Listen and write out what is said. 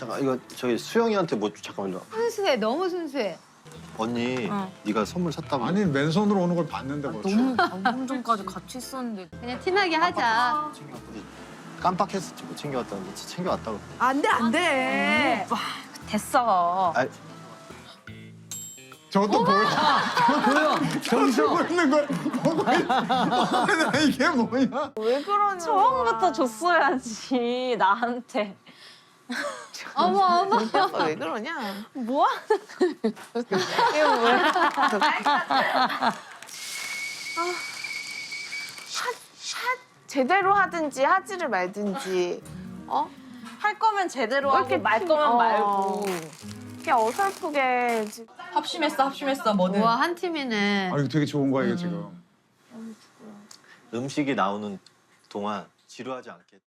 잠깐 이거 저기 수영이한테 뭐 잠깐만요. 순수해, 너무 순수해. 언니 네가 선물 샀다고. 아니 맨손으로 오는 걸 봤는데 벌써. 너무 방금 전까지 같이 있었는데. 그냥 티나게 하자. 깜빡했었지 뭐 챙겨왔다는데 챙겨왔다고. 안 돼, 안 돼. 됐어. 아 저것도 보여. 보여. 저기서. 보이는 걸 보고 나 이게 뭐냐? 왜 그러냐. 처음부터 줬어야지 나한테. 어머, 어머. 오빠 왜 그러냐. 뭐 하는 이거 뭐야? 제대로 하든지 하지를 말든지. 어? 할 거면 제대로 왜 하고 이렇게 말 거면 말고. 이렇게 어설프게. 합심했어 뭐든. 우와, 한 팀이네. 아 이거 되게 좋은 거야 이게 지금. 음식이 나오는 동안 지루하지 않게.